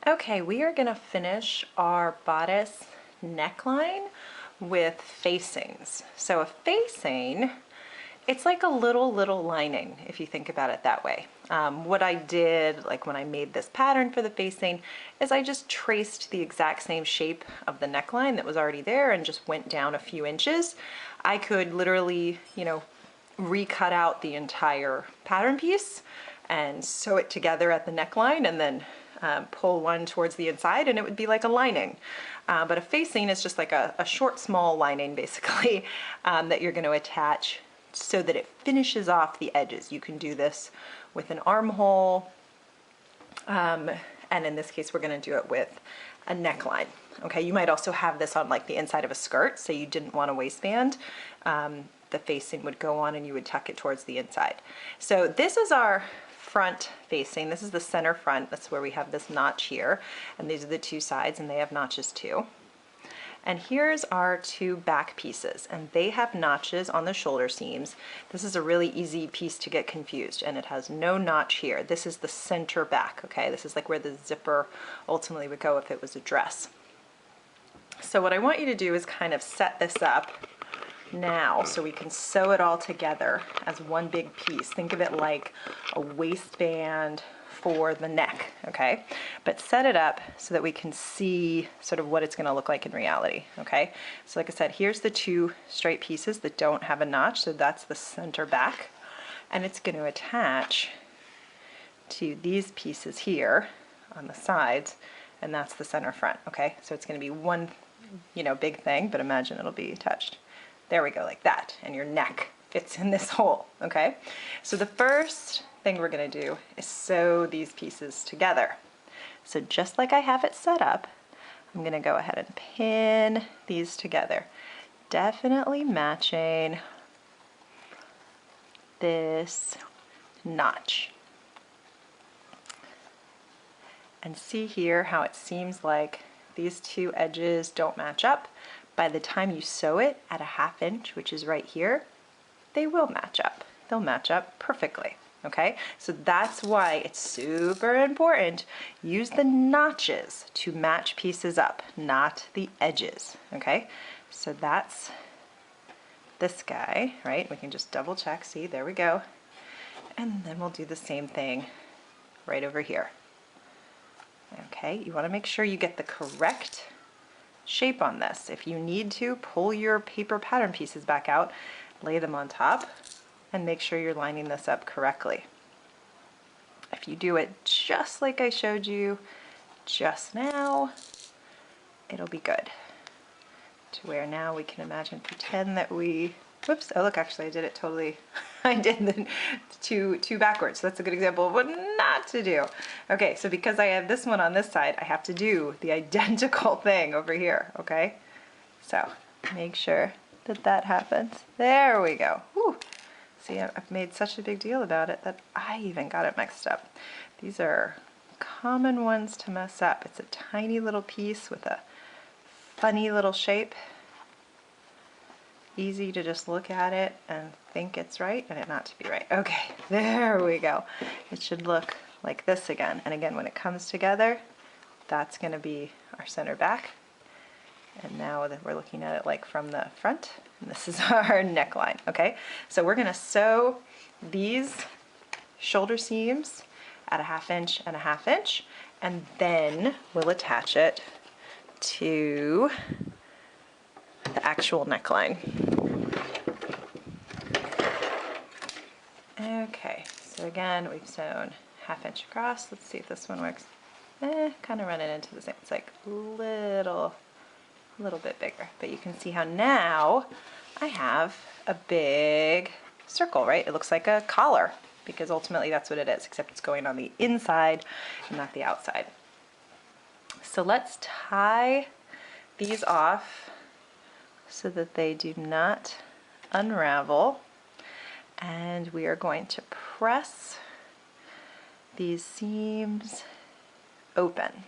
Okay, we are going to finish our bodice neckline with facings. So a facing, it's like a little lining if you think about it that way. What I did, like when I made this pattern for the facing, is I just traced the exact same shape of the neckline that was already there and just went down a few inches. I could literally, recut out the entire pattern piece and sew it together at the neckline and then pull one towards the inside and it would be like a lining. But a facing is just like a short, small lining basically that you're going to attach so that it finishes off the edges. You can do this with an armhole, and in this case we're going to do it with a neckline. Okay, you might also have this on like the inside of a skirt, so you didn't want a waistband. The facing would go on and you would tuck it towards the inside. So this is our front facing. This is the center front. That's where we have this notch here, and these are the two sides and they have notches too. And here's our two back pieces, and they have notches on the shoulder seams. This is a really easy piece to get confused, and it has no notch here. This is the center back, okay? This is like where the zipper ultimately would go if it was a dress. So what I want you to do is kind of set this up now so we can sew it all together as one big piece. Think of it like a waistband for the neck, okay? But set it up so that we can see sort of what it's going to look like in reality, okay? So like I said, here's the two straight pieces that don't have a notch, so that's the center back, and it's going to attach to these pieces here on the sides, and that's the center front, okay? So it's going to be one, big thing, but imagine it'll be attached. There we go, like that, and your neck fits in this hole, okay? So the first thing we're gonna do is sew these pieces together. So just like I have it set up, I'm gonna go ahead and pin these together, definitely matching this notch. And see here how it seems like these two edges don't match up. By the time you sew it at a 1/2 inch, which is right here, they will match up. They'll match up perfectly, okay? So that's why it's super important. Use the notches to match pieces up, not the edges, okay? So that's this guy, right? We can just double check, see, there we go. And then we'll do the same thing right over here. Okay, you wanna make sure you get the correct shape on this. If you need to, pull your paper pattern pieces back out, lay them on top, and make sure you're lining this up correctly. If you do it just like I showed you just now, it'll be good. To where now we can pretend that we, whoops, oh look, actually I did it totally, I did the two backwards, so that's a good example of what not to do. Okay, so because I have this one on this side, I have to do the identical thing over here, okay? So make sure that that happens. There we go. Whew. See, I've made such a big deal about it that I even got it mixed up. These are common ones to mess up. It's a tiny little piece with a funny little shape. Easy to just look at it and think it's right and it not to be right. Okay, there we go. It should look like this again. And again, when it comes together, that's going to be our center back. And now that we're looking at it like from the front, and this is our neckline, okay? So we're going to sew these shoulder seams at a 1/2 inch and a 1/2 inch, and then we'll attach it to the actual neckline. Okay, so again, we've sewn 1/2 inch across. Let's see if this one works. Kind of running into the same. It's like a little bit bigger, but you can see how now I have a big circle, right? It looks like a collar, because ultimately that's what it is, except it's going on the inside and not the outside. So let's tie these off so that they do not unravel, and we are going to press these seams open.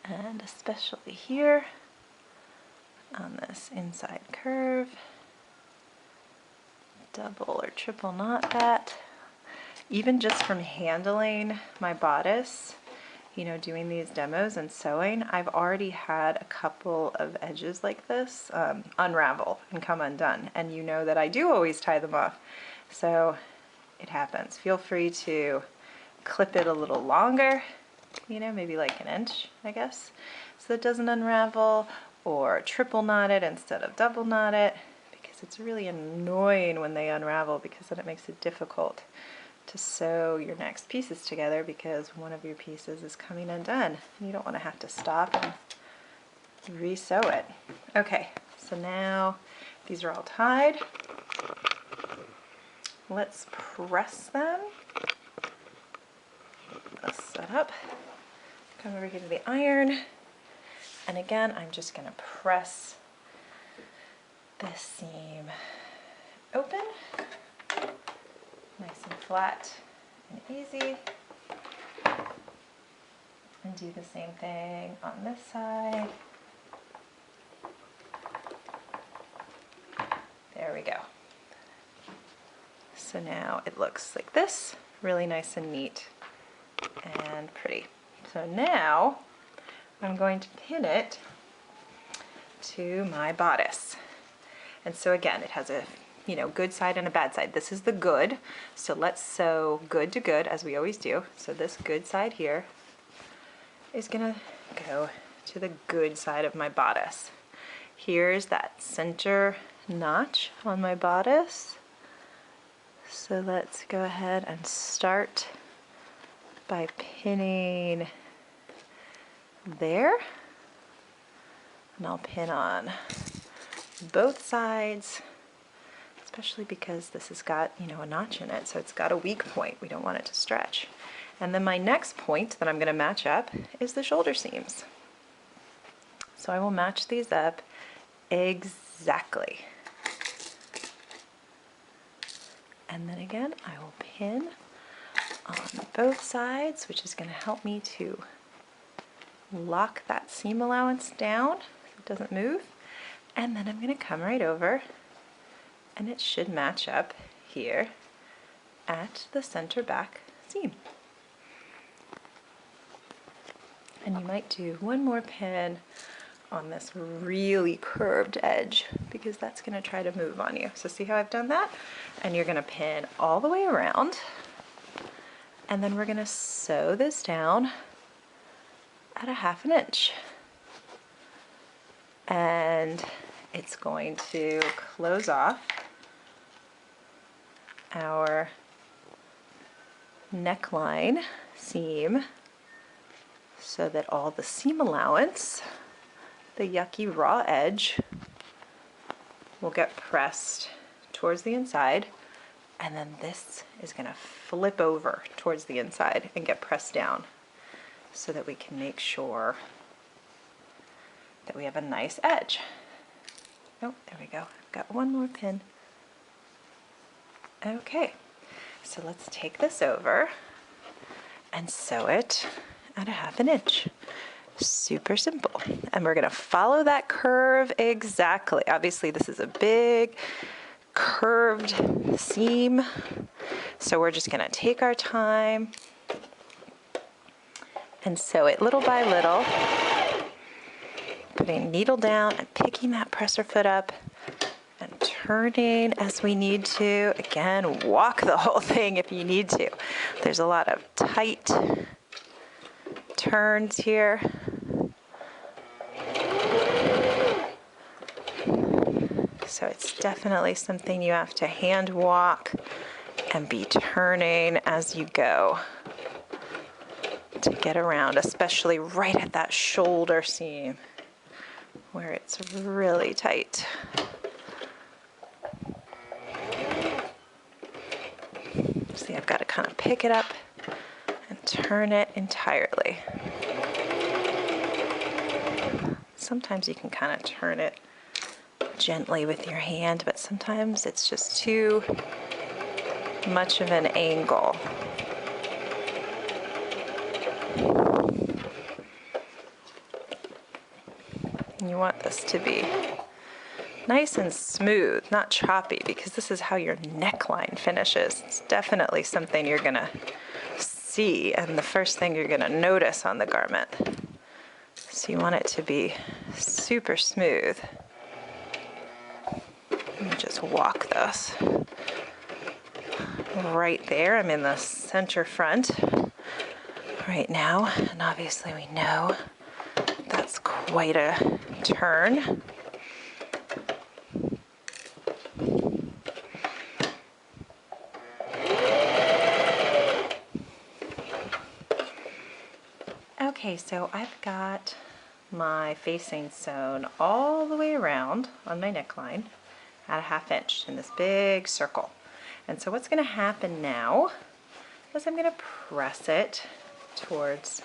And especially here on this inside curve, double or triple knot that. Even just from handling my bodice, you know, doing these demos and sewing, I've already had a couple of edges like this unravel and come undone. And you know that I do always tie them off. So it happens. Feel free to clip it a little longer, you know, maybe like an inch, I guess, so it doesn't unravel, or triple knot it instead of double knot it, because it's really annoying when they unravel, because then it makes it difficult to sew your next pieces together because one of your pieces is coming undone and you don't want to have to stop and re-sew it. Okay, so now these are all tied. Let's press them. Let's set up. Come over here to the iron. And again, I'm just going to press this seam open. Nice and flat and easy. And do the same thing on this side. There we go. So now it looks like this, really nice and neat and pretty. So now I'm going to pin it to my bodice. And so again, it has a, you know, good side and a bad side. This is the good, so let's sew good to good as we always do. So this good side here is gonna go to the good side of my bodice. Here's that center notch on my bodice. So let's go ahead and start by pinning there. And I'll pin on both sides, especially because this has got, you know, a notch in it, so it's got a weak point. We don't want it to stretch. And then my next point that I'm going to match up is the shoulder seams. So I will match these up exactly. And then again, I will pin on both sides, which is going to help me to lock that seam allowance down so it doesn't move. And then I'm going to come right over, and it should match up here at the center back seam. And you might do one more pin on this really curved edge because that's going to try to move on you. So see how I've done that? And you're going to pin all the way around, and then we're going to sew this down at 1/2 inch. And it's going to close off our neckline seam so that all the seam allowance, the yucky raw edge, will get pressed towards the inside, and then this is going to flip over towards the inside and get pressed down so that we can make sure that we have a nice edge. Oh, there we go. I've got one more pin. Okay, so let's take this over and sew it at 1/2 inch. Super simple. And we're going to follow that curve exactly. Obviously, this is a big curved seam, so we're just going to take our time and sew it little by little, putting needle down and picking that presser foot up and turning as we need to. Again, walk the whole thing if you need to. There's a lot of tight turns here. So it's definitely something you have to hand walk and be turning as you go to get around, especially right at that shoulder seam where it's really tight. See, I've got to kind of pick it up and turn it entirely. Sometimes you can kind of turn it gently with your hand, but sometimes it's just too much of an angle. And you want this to be nice and smooth, not choppy, because this is how your neckline finishes. It's definitely something you're gonna see and the first thing you're gonna notice on the garment. So you want it to be super smooth. Let me just walk this. Right there, I'm in the center front right now, and obviously we know that's quite a turn. Okay, so I've got my facing sewn all the way around on my neckline at a 1/2 inch in this big circle. And so what's going to happen now is I'm going to press it towards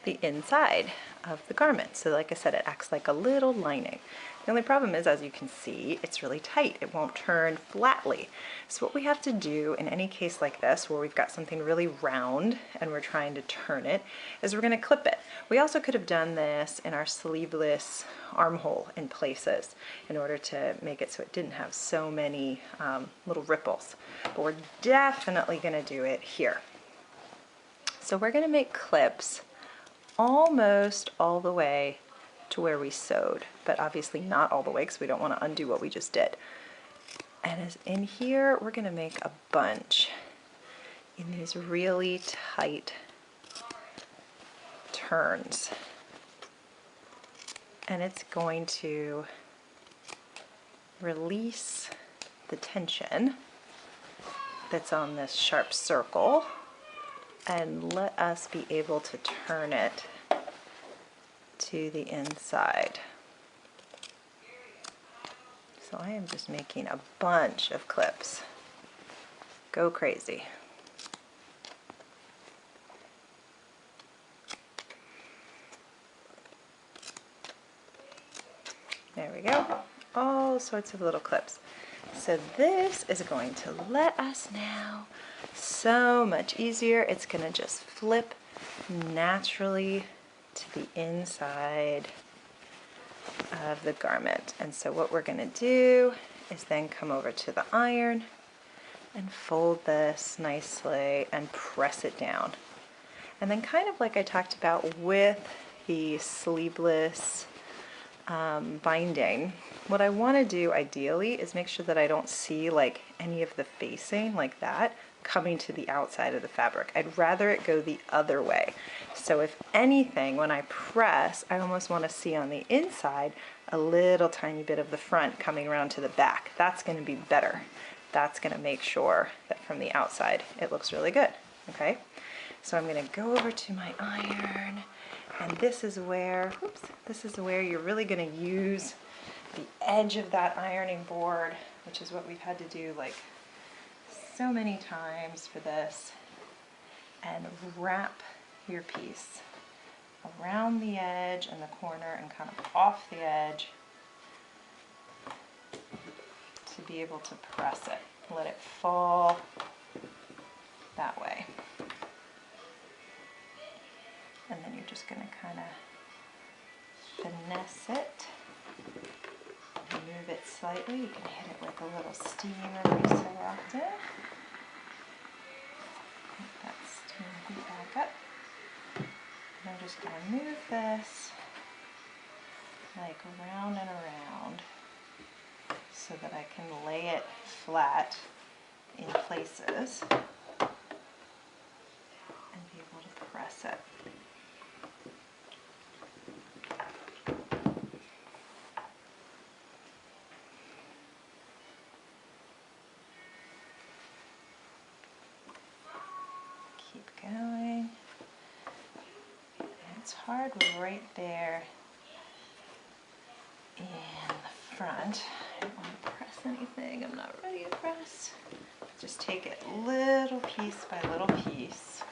the inside of the garment. So like I said, it acts like a little lining. The only problem is, as you can see, it's really tight. It won't turn flatly. So what we have to do in any case like this, where we've got something really round and we're trying to turn it, is we're going to clip it. We also could have done this in our sleeveless armhole in places in order to make it so it didn't have so many little ripples. But we're definitely going to do it here. So we're going to make clips almost all the way to where we sewed, but obviously not all the way because we don't want to undo what we just did. And as in here, we're going to make a bunch in these really tight turns. And it's going to release the tension that's on this sharp circle and let us be able to turn it to the inside. So I am just making a bunch of clips. Go crazy. There we go. All sorts of little clips. So this is going to let us now, so much easier. It's going to just flip naturally to the inside of the garment. And so what we're going to do is then come over to the iron and fold this nicely and press it down. And then kind of like I talked about with the sleeveless binding, what I want to do ideally is make sure that I don't see like any of the facing like that coming to the outside of the fabric. I'd rather it go the other way. So if anything, when I press, I almost want to see on the inside a little tiny bit of the front coming around to the back. That's going to be better. That's going to make sure that from the outside it looks really good. Okay, so I'm going to go over to my iron, and this is where, this is where you're really going to use the edge of that ironing board, which is what we've had to do like so many times for this, and wrap your piece around the edge and the corner and kind of off the edge to be able to press it. Let it fall that way. And then you're just going to kind of finesse it, move it slightly. You can hit it with a little steam every so often. Let that steam heat back up. And I'm just going to move this like around and around so that I can lay it flat in places and be able to press it. Keep going. And it's hard right there in the front. I don't want to press anything. I'm not ready to press. Just take it little piece by little piece,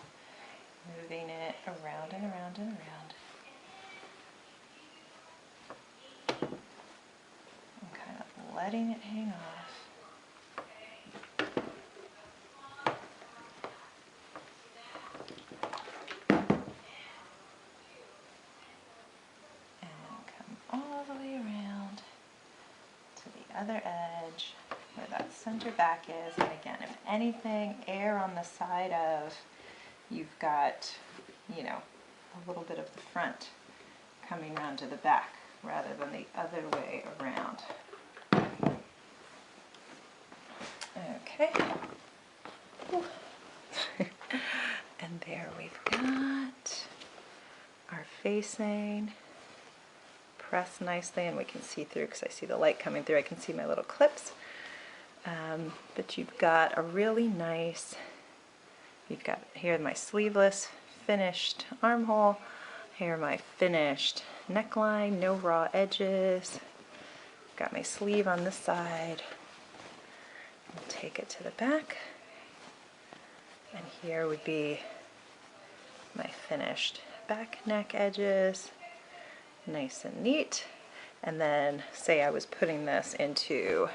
moving it around and around and around. And kind of letting it hang off. And then come all the way around to the the other edge where that center back is. And again, if anything, air on the side of, you've got, you know, a little bit of the front coming around to the back rather than the other way around. Okay. And there we've got our facing pressed nicely, and we can see through because I see the light coming through. I can see my little clips. But you've got a really nice, you've got here my sleeveless finished armhole, here my finished neckline, no raw edges. Got my sleeve on this side. I'll take it to the back. And here would be my finished back neck edges, nice and neat. And then say I was putting this into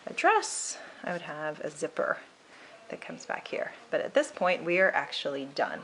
a dress, I would have a zipper that comes back here. But at this point, we are actually done.